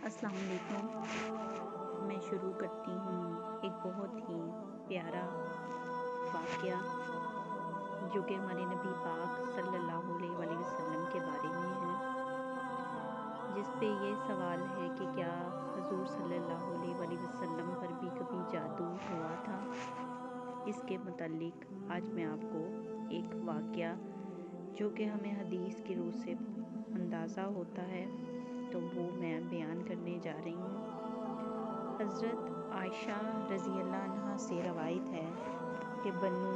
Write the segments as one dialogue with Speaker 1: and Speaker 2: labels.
Speaker 1: अस्सलाम वालेकुम। मैं शुरू करती हूँ एक बहुत ही प्यारा वाक़या जो कि हमारे नबी पाक सल्लल्लाहु अलैहि वसल्लम के बारे में है, जिस पे ये सवाल है कि क्या हज़ूर सल्लल्लाहु अलैहि वसल्लम पर भी कभी जादू हुआ था। इसके मुतालिक आज मैं आपको एक वाक़या जो कि हमें हदीस की रूह से अंदाज़ा होता है तो वो मैं बयान करने जा रही हूँ। हज़रत आयशा रज़ी अल्लाह अन्हा से रवायत है कि बनु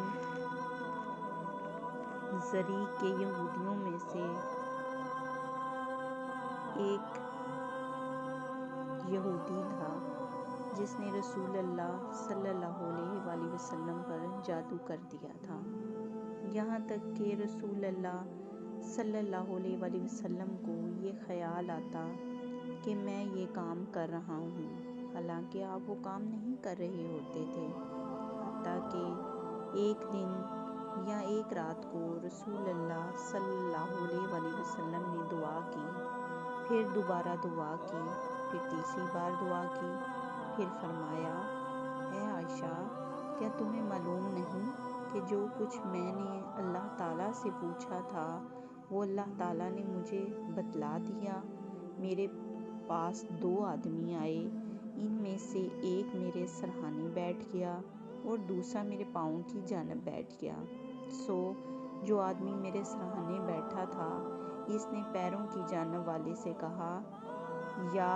Speaker 1: ज़री के यहूदियों में से एक यहूदी था जिसने रसूल अल्लाह सल्लल्लाहु अलैहि वसल्लम पर जादू कर दिया था। यहाँ तक कि रसूल अल्लाह सल्लल्लाहु अलैहि वसल्लम को ये ख़याल आता कि मैं ये काम कर रहा हूँ, हालांकि आप वो काम नहीं कर रहे होते थे। हत्ता कि एक दिन या एक रात को रसूल अल्लाह सल्लल्लाहु अलैहि वसल्लम ने दुआ की, फिर दोबारा दुआ की, फिर तीसरी बार दुआ की, फिर फरमाया, ऐ आयशा, क्या तुम्हें मालूम नहीं कि जो कुछ मैंने अल्लाह ताला से पूछा था वो अल्लाह ताला ने मुझे बतला दिया। मेरे पास दो आदमी आए, इनमें से एक मेरे सरहाने बैठ गया और दूसरा मेरे पाँव की जानिब बैठ गया। सो जो आदमी मेरे सरहाने बैठा था, इसने पैरों की जानिब वाले से कहा, या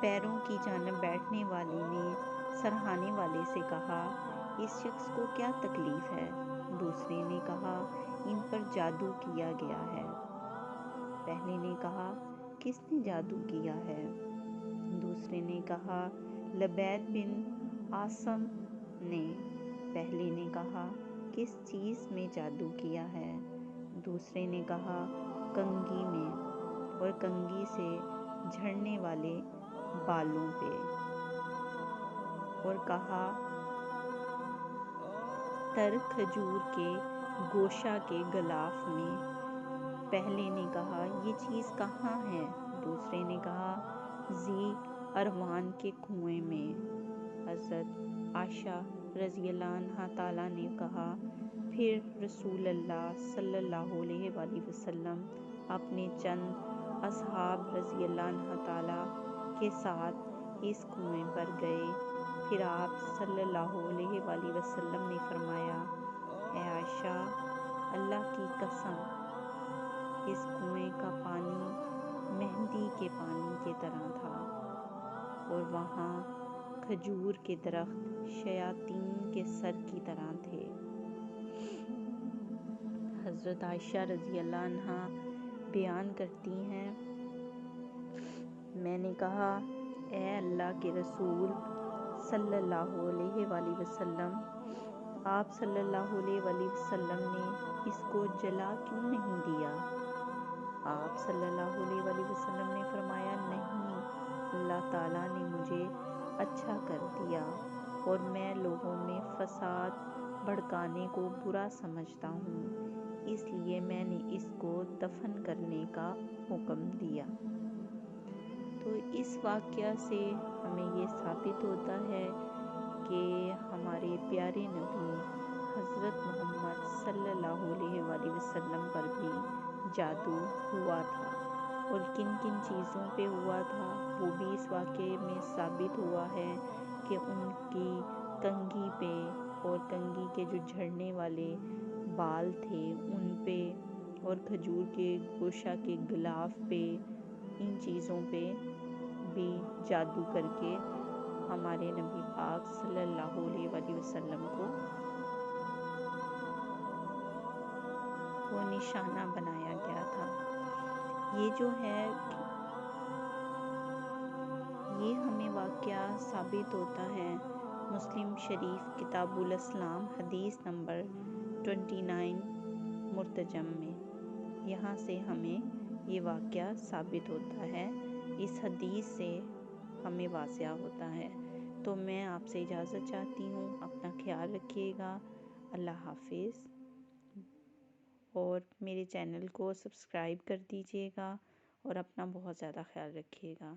Speaker 1: पैरों की जानिब बैठने वाले ने सरहाने वाले से कहा, इस शख्स को क्या तकलीफ है। दूसरे ने कहा, इन पर जादू किया गया है। पहले ने कहा, किसने जादू किया है। दूसरे ने कहा, लबैद बिन आसम ने। पहले ने कहा, किस चीज़ में जादू किया है। दूसरे ने कहा, कंघी में, और कंघी से झड़ने वाले बालों पे, और कहा, तर खजूर के गोशा के गलाफ में। पहले ने कहा, ये चीज़ कहाँ है। दूसरे ने कहा, जी अरवान के कुएं में। हज़रत आयशा रज़ी अल्लाह अन्हा ताला ने कहा, फिर रसूल अल्लाह सल्लल्लाहु अलैहि वसल्लम अपने चंद असहाब रज़ी अल्लाह अन्हा ताला के साथ इस कुएं पर गए। फिर आप सल्लल्लाहु अलैहि वसल्लम ने फरमाया, ऐ आयशा, अल्लाह की कसम, इस कुएं का पानी मेहंदी के पानी की तरह था, और वहाँ खजूर के दरख्त शयातीन के सर की तरह थे। हज़रत आयशा रज़ी अल्लाह अन्हा बयान करती हैं, मैंने कहा, ए अल्लाह के रसूल सल्लल्लाहु अलैहि वसल्लम, आप सल्लल्लाहु अलैहि वसल्लम ने इसको जला क्यों नहीं दिया। आप सल्लल्लाहु अलैहि वसल्लम ने फरमाया, नहीं, अल्लाह ताला ने मुझे अच्छा कर दिया और मैं लोगों में फसाद भड़काने को बुरा समझता हूँ, इसलिए मैंने इसको दफन करने का हुक्म दिया। तो इस वाक़या से हमें ये साबित होता है कि हमारे प्यारे नबी हज़रत मोहम्मद सल्लल्लाहु अलैहि वसल्लम पर भी जादू हुआ था, और किन किन चीज़ों पे हुआ था वो भी इस वाक़ये में साबित हुआ है कि उनकी कंघी पे और कंघी के जो झड़ने वाले बाल थे उन पे, और खजूर के गोशा के गिलाफ पे, इन चीज़ों पे भी जादू करके हमारे नबी पाक सल्लल्लाहु अलैहि वसल्लम को वो निशाना बनाया गया था। ये जो है, ये हमें वाक़या साबित होता है मुस्लिम शरीफ किताबुल इस्लाम हदीस नंबर 29 मुर्तजम में। यहाँ से हमें ये वाक़या साबित होता है, इस हदीस से हमें वाक़या होता है। तो मैं आपसे इजाज़त चाहती हूँ, अपना ख्याल रखिएगा। अल्लाह हाफिज़, और मेरे चैनल को सब्सक्राइब कर दीजिएगा اور اپنا بہت زیادہ خیال رکھیے گا۔